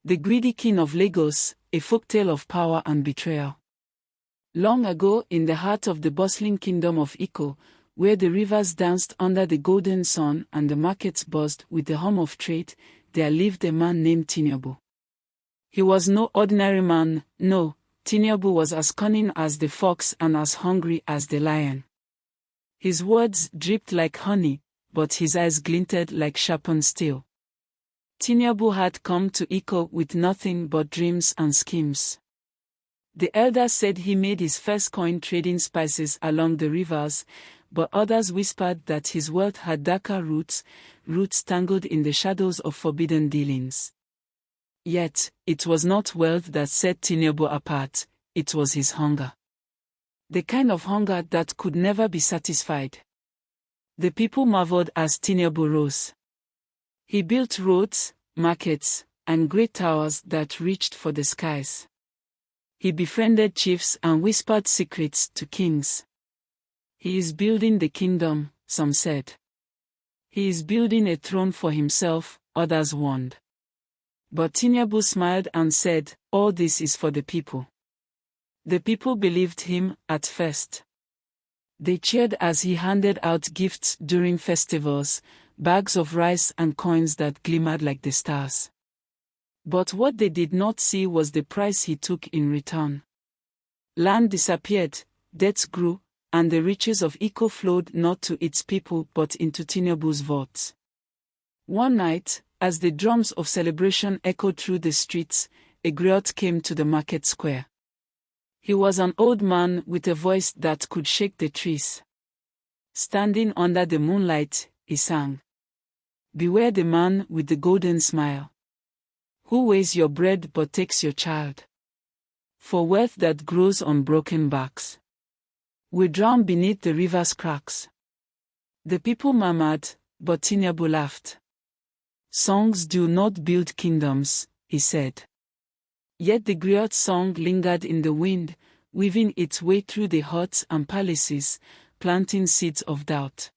The Greedy King of Lagos, a folktale of power and betrayal. Long ago, in the heart of the bustling kingdom of Iko, where the rivers danced under the golden sun and the markets buzzed with the hum of trade, there lived a man named Tinubu. He was no ordinary man, no, Tinubu was as cunning as the fox and as hungry as the lion. His words dripped like honey, but his eyes glinted like sharpened steel. Tinubu had come to Iko with nothing but dreams and schemes. The elders said he made his first coin trading spices along the rivers, but others whispered that his wealth had darker roots tangled in the shadows of forbidden dealings. Yet, it was not wealth that set Tinubu apart, it was his hunger. The kind of hunger that could never be satisfied. The people marveled as Tinubu rose. He built roads, markets, and great towers that reached for the skies. He befriended chiefs and whispered secrets to kings. He is building the kingdom, some said. He is building a throne for himself, others warned. But Tinubu smiled and said, all this is for the people. The people believed him, at first. They cheered as he handed out gifts during festivals, bags of rice and coins that glimmered like the stars. But what they did not see was the price he took in return. Land disappeared, debts grew, and the riches of Iko flowed not to its people but into Tinubu's vaults. One night, as the drums of celebration echoed through the streets, a griot came to the market square. He was an old man with a voice that could shake the trees. Standing under the moonlight, he sang, "Beware the man with the golden smile, who weighs your bread but takes your child. For wealth that grows on broken backs will drown beneath the river's cracks." The people murmured, but Tinubu laughed. "Songs do not build kingdoms," he said. Yet the griot's song lingered in the wind, weaving its way through the huts and palaces, planting seeds of doubt.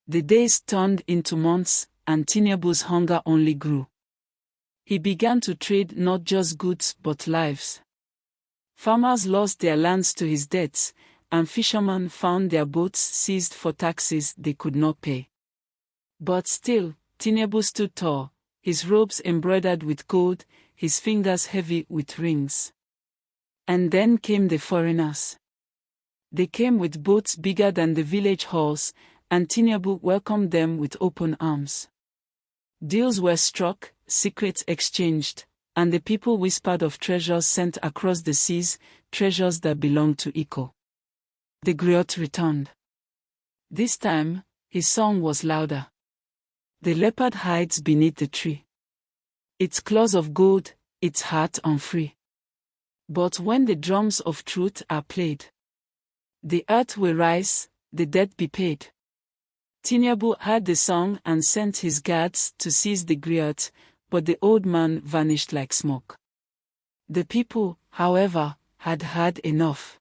The days turned into months, and Tinubu's hunger only grew. He began to trade not just goods but lives. Farmers lost their lands to his debts, and fishermen found their boats seized for taxes they could not pay. But still, Tinubu stood tall, his robes embroidered with gold, his fingers heavy with rings. And then came the foreigners. They came with boats bigger than the village halls, and Tinubu welcomed them with open arms. Deals were struck, secrets exchanged, and the people whispered of treasures sent across the seas, treasures that belonged to Iko. The griot returned. This time, his song was louder. The leopard hides beneath the tree, its claws of gold, its heart unfree. But when the drums of truth are played, the earth will rise, the debt be paid. Tinubu heard the song and sent his guards to seize the griot, but the old man vanished like smoke. The people, however, had had enough.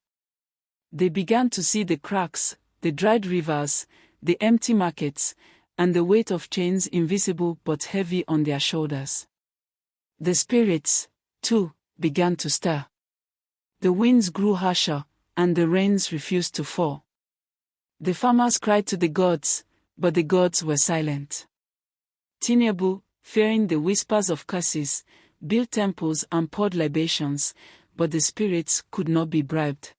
They began to see the cracks, the dried rivers, the empty markets, and the weight of chains invisible but heavy on their shoulders. The spirits, too, began to stir. The winds grew harsher, and the rains refused to fall. The farmers cried to the gods, but the gods were silent. Tinubu, fearing the whispers of curses, built temples and poured libations, but the spirits could not be bribed.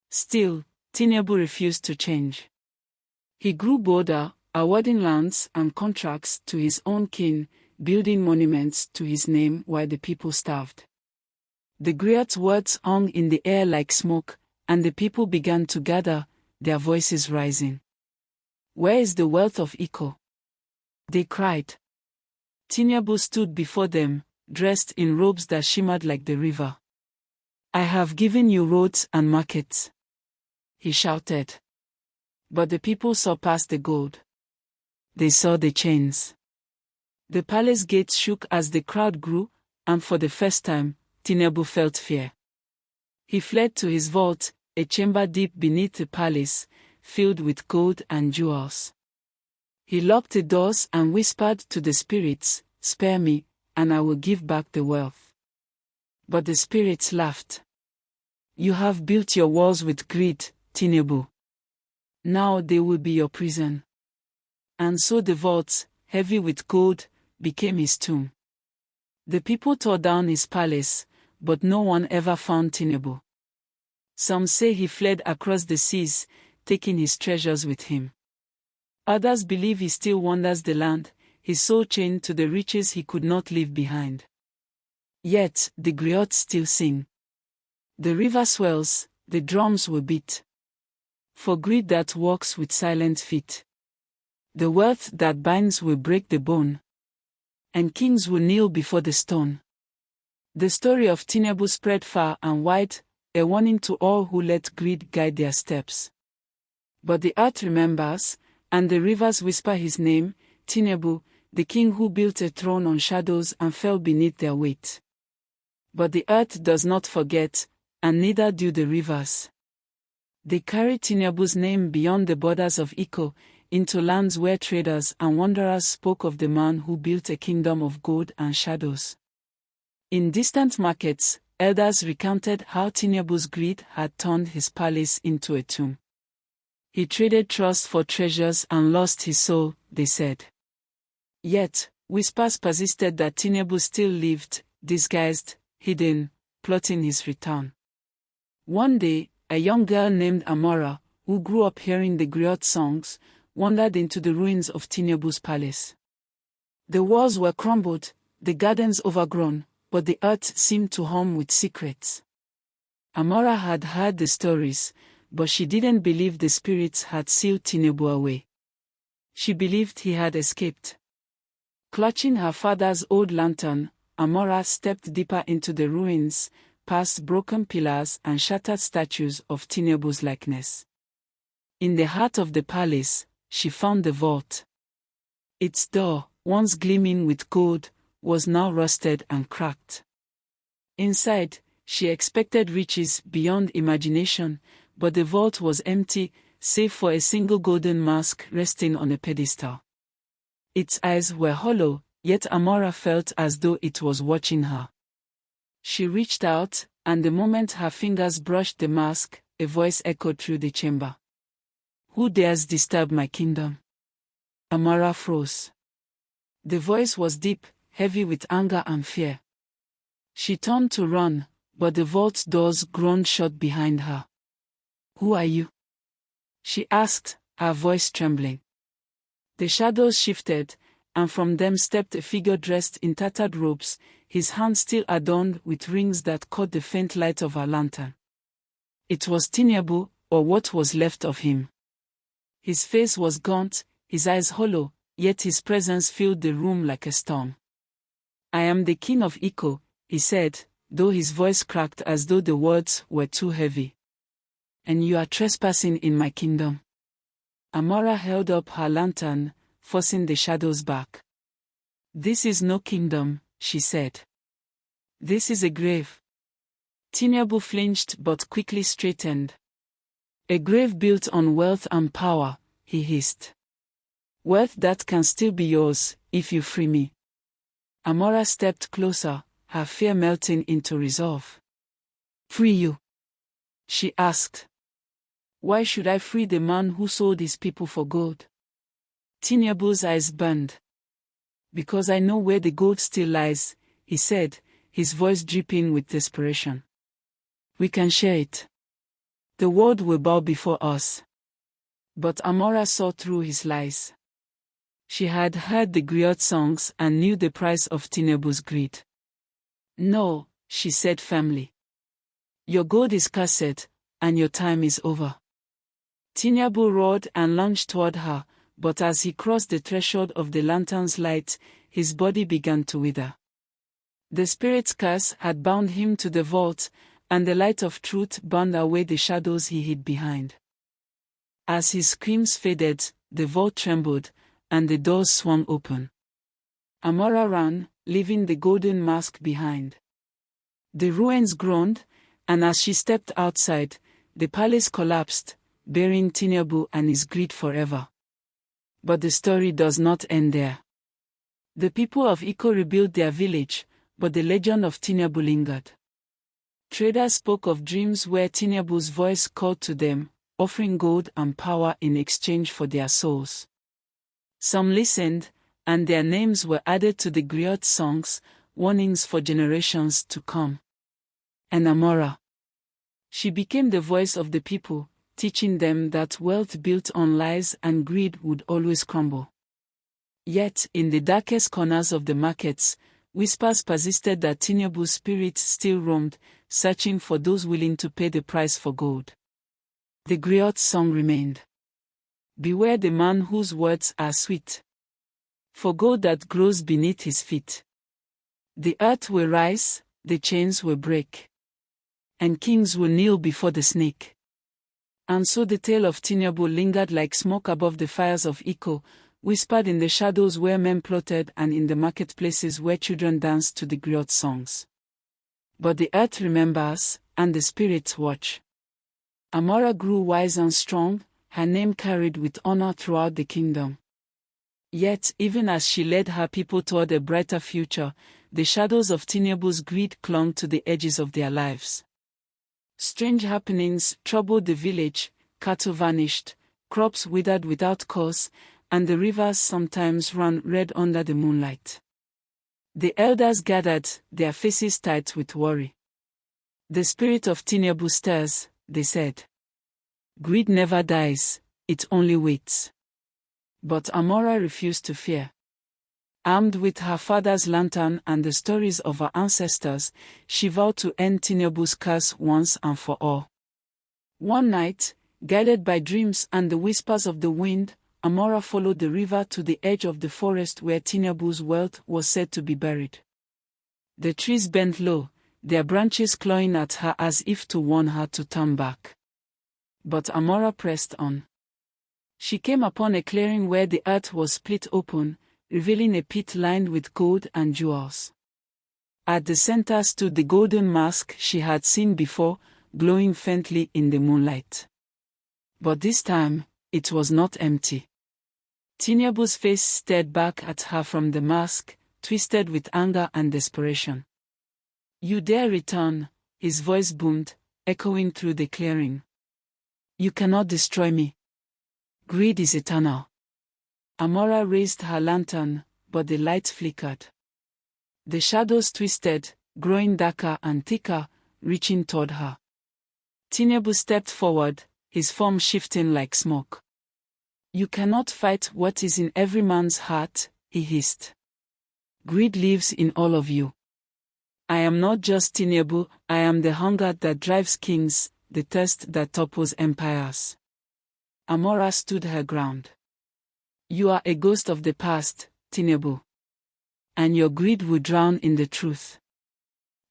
Still, Tinubu refused to change. He grew bolder, awarding lands and contracts to his own kin, building monuments to his name while the people starved. The griot's words hung in the air like smoke, and the people began to gather, their voices rising. "Where is the wealth of Iko?" they cried. Tinubu stood before them, dressed in robes that shimmered like the river. "I have given you roads and markets," he shouted. But the people saw past the gold. They saw the chains. The palace gates shook as the crowd grew, and for the first time, Tinubu felt fear. He fled to his vault, a chamber deep beneath the palace, filled with gold and jewels. He locked the doors and whispered to the spirits, "Spare me, and I will give back the wealth." But the spirits laughed. "You have built your walls with greed, Tinubu. Now they will be your prison." And so the vaults, heavy with gold, became his tomb. The people tore down his palace, but no one ever found Tinubu. Some say he fled across the seas, taking his treasures with him. Others believe he still wanders the land, his soul chained to the riches he could not leave behind. Yet, the griots still sing. The river swells, the drums will beat. For greed that walks with silent feet. The wealth that binds will break the bone. And kings will kneel before the stone. The story of Tinubu spread far and wide, a warning to all who let greed guide their steps. But the earth remembers, and the rivers whisper his name, Tinubu, the king who built a throne on shadows and fell beneath their weight. But the earth does not forget, and neither do the rivers. They carry Tinubu's name beyond the borders of Iko, into lands where traders and wanderers spoke of the man who built a kingdom of gold and shadows. In distant markets, elders recounted how Tinubu's greed had turned his palace into a tomb. He traded trust for treasures and lost his soul, they said. Yet, whispers persisted that Tinubu still lived, disguised, hidden, plotting his return. One day, a young girl named Amara, who grew up hearing the griot songs, wandered into the ruins of Tinubu's palace. The walls were crumbled, the gardens overgrown, but the earth seemed to hum with secrets. Amara had heard the stories, but she didn't believe the spirits had sealed Tinubu away. She believed he had escaped. Clutching her father's old lantern, Amara stepped deeper into the ruins, past broken pillars and shattered statues of Tinubu's likeness. In the heart of the palace, she found the vault. Its door, once gleaming with gold, was now rusted and cracked. Inside, she expected riches beyond imagination, but the vault was empty, save for a single golden mask resting on a pedestal. Its eyes were hollow, yet Amara felt as though it was watching her. She reached out, and the moment her fingers brushed the mask, a voice echoed through the chamber. "Who dares disturb my kingdom?" Amara froze. The voice was deep, heavy with anger and fear. She turned to run, but the vault's doors groaned shut behind her. "Who are you?" she asked, her voice trembling. The shadows shifted, and from them stepped a figure dressed in tattered robes, his hands still adorned with rings that caught the faint light of her lantern. It was Tinubu, or what was left of him. His face was gaunt, his eyes hollow, yet his presence filled the room like a storm. "I am the king of Iko," he said, though his voice cracked as though the words were too heavy. "And you are trespassing in my kingdom." Amara held up her lantern, forcing the shadows back. "This is no kingdom," she said. "This is a grave." Tinubu flinched but quickly straightened. "A grave built on wealth and power," he hissed. "Wealth that can still be yours, if you free me." Amara stepped closer, her fear melting into resolve. "Free you?" she asked. "Why should I free the man who sold his people for gold?" Tinubu's eyes burned. "Because I know where the gold still lies," he said, his voice dripping with desperation. "We can share it. The world will bow before us." But Amara saw through his lies. She had heard the griot songs and knew the price of Tinubu's greed. "No," she said firmly. "Your gold is cursed, and your time is over." Tinubu roared and lunged toward her, but as he crossed the threshold of the lantern's light, his body began to wither. The spirit's curse had bound him to the vault, and the light of truth burned away the shadows he hid behind. As his screams faded, the vault trembled, and the doors swung open. Amara ran, leaving the golden mask behind. The ruins groaned, and as she stepped outside, the palace collapsed, burying Tinubu and his greed forever. But the story does not end there. The people of Iko rebuilt their village, but the legend of Tinubu lingered. Traders spoke of dreams where Tinubu's voice called to them, offering gold and power in exchange for their souls. Some listened, and their names were added to the griot songs, warnings for generations to come. And Amara. She became the voice of the people, teaching them that wealth built on lies and greed would always crumble. Yet, in the darkest corners of the markets, whispers persisted that Tinubu's spirit still roamed, searching for those willing to pay the price for gold. The griot song remained. Beware the man whose words are sweet, for gold that grows beneath his feet. The earth will rise, the chains will break, and kings will kneel before the snake. And so the tale of Tinubu lingered like smoke above the fires of Iko, whispered in the shadows where men plotted and in the marketplaces where children danced to the griot songs. But the earth remembers, and the spirits watch. Amara grew wise and strong, her name carried with honor throughout the kingdom. Yet, even as she led her people toward a brighter future, the shadows of Tinubu's greed clung to the edges of their lives. Strange happenings troubled the village, cattle vanished, crops withered without cause, and the rivers sometimes ran red under the moonlight. The elders gathered, their faces tight with worry. The spirit of Tinubu stirs, they said. Greed never dies, it only waits. But Amara refused to fear. Armed with her father's lantern and the stories of her ancestors, she vowed to end Tinubu's curse once and for all. One night, guided by dreams and the whispers of the wind, Amara followed the river to the edge of the forest where Tinubu's wealth was said to be buried. The trees bent low, their branches clawing at her as if to warn her to turn back. But Amara pressed on. She came upon a clearing where the earth was split open, revealing a pit lined with gold and jewels. At the center stood the golden mask she had seen before, glowing faintly in the moonlight. But this time, it was not empty. Tinubu's face stared back at her from the mask, twisted with anger and desperation. You dare return, his voice boomed, echoing through the clearing. You cannot destroy me. Greed is eternal. Amara raised her lantern, but the light flickered. The shadows twisted, growing darker and thicker, reaching toward her. Tinubu stepped forward, his form shifting like smoke. You cannot fight what is in every man's heart, he hissed. Greed lives in all of you. I am not just Tinubu, I am the hunger that drives kings, the thirst that topples empires. Amara stood her ground. You are a ghost of the past, Tinubu. And your greed will drown in the truth.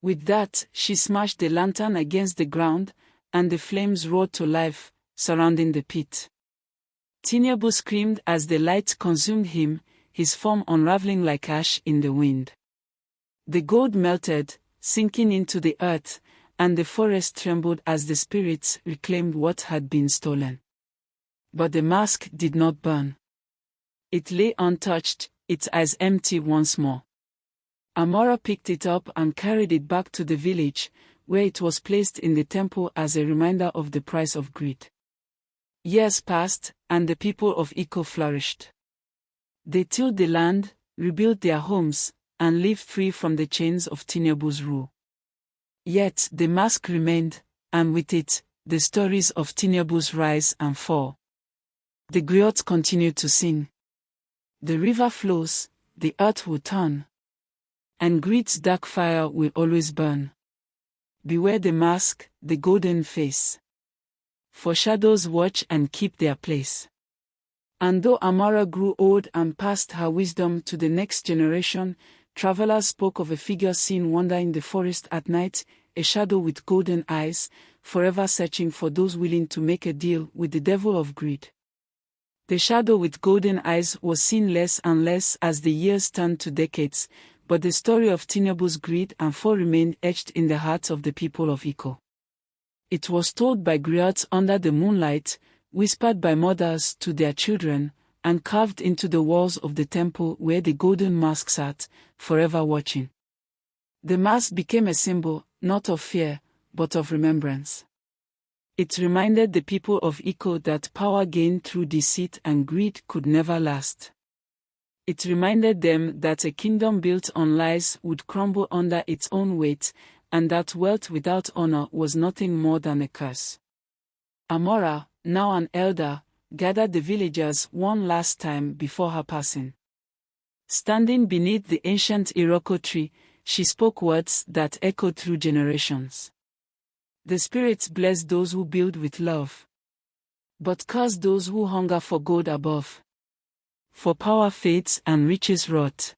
With that, she smashed the lantern against the ground, and the flames roared to life, surrounding the pit. Tinubu screamed as the light consumed him, his form unraveling like ash in the wind. The gold melted, sinking into the earth, and the forest trembled as the spirits reclaimed what had been stolen. But the mask did not burn. It lay untouched, its eyes empty once more. Amara picked it up and carried it back to the village, where it was placed in the temple as a reminder of the price of greed. Years passed, and the people of Iko flourished. They tilled the land, rebuilt their homes, and lived free from the chains of Tinubu's rule. Yet the mask remained, and with it, the stories of Tinubu's rise and fall. The griots continued to sing. The river flows, the earth will turn, and greed's dark fire will always burn. Beware the mask, the golden face. For shadows watch and keep their place. And though Amara grew old and passed her wisdom to the next generation, travelers spoke of a figure seen wander in the forest at night, a shadow with golden eyes, forever searching for those willing to make a deal with the devil of greed. The shadow with golden eyes was seen less and less as the years turned to decades, but the story of Tinubu's greed and fall remained etched in the hearts of the people of Iko. It was told by griots under the moonlight, whispered by mothers to their children, and carved into the walls of the temple where the golden mask sat, forever watching. The mask became a symbol, not of fear, but of remembrance. It reminded the people of Iko that power gained through deceit and greed could never last. It reminded them that a kingdom built on lies would crumble under its own weight, and that wealth without honor was nothing more than a curse. Amara, now an elder, gathered the villagers one last time before her passing. Standing beneath the ancient Iroko tree, she spoke words that echoed through generations. The spirits bless those who build with love, but curse those who hunger for gold above. For power fades and riches rot,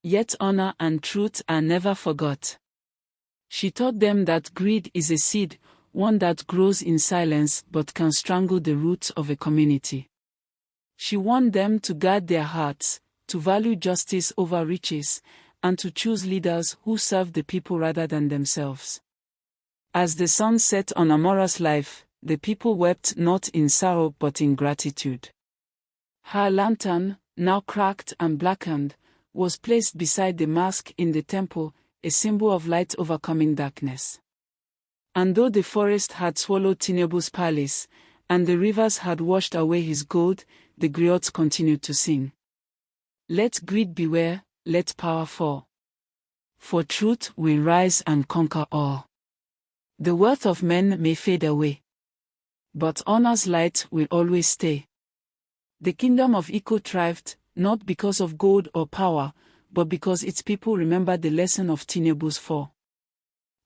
yet honor and truth are never forgot. She taught them that greed is a seed, one that grows in silence but can strangle the roots of a community. She warned them to guard their hearts, to value justice over riches, and to choose leaders who serve the people rather than themselves. As the sun set on Amara's life, the people wept not in sorrow but in gratitude. Her lantern, now cracked and blackened, was placed beside the mask in the temple, a symbol of light overcoming darkness. And though the forest had swallowed Tinubu's palace, and the rivers had washed away his gold, the griots continued to sing. Let greed beware, let power fall. For truth will rise and conquer all. The worth of men may fade away, but honor's light will always stay. The kingdom of Iko thrived, not because of gold or power, but because its people remembered the lesson of Tinubu's fall.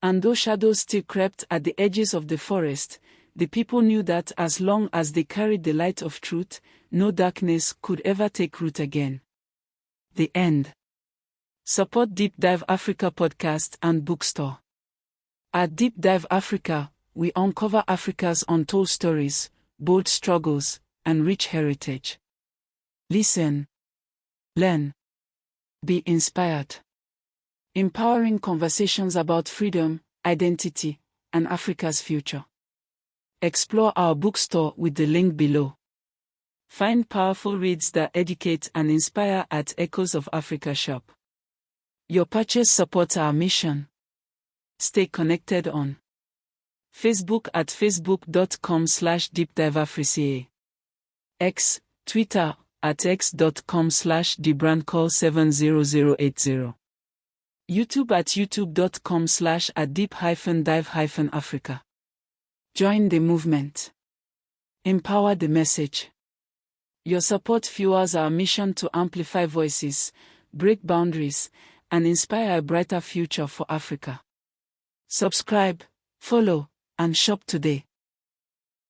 And though shadows still crept at the edges of the forest, the people knew that as long as they carried the light of truth, no darkness could ever take root again. The end. Support Deep Dive Africa podcast and bookstore. At Deep Dive Africa, we uncover Africa's untold stories, bold struggles, and rich heritage. Listen, learn, be inspired. Empowering conversations about freedom, identity, and Africa's future. Explore our bookstore with the link below. Find powerful reads that educate and inspire at Echoes of Africa shop. Your purchase supports our mission. Stay connected on Facebook at facebook.com/deepdiveafrica, X, Twitter at x.com/thebrandcall70080, YouTube at youtube.com/deep-dive-africa. Join the movement. Empower the message. Your support fuels our mission to amplify voices, break boundaries, and inspire a brighter future for Africa. Subscribe, follow, and shop today.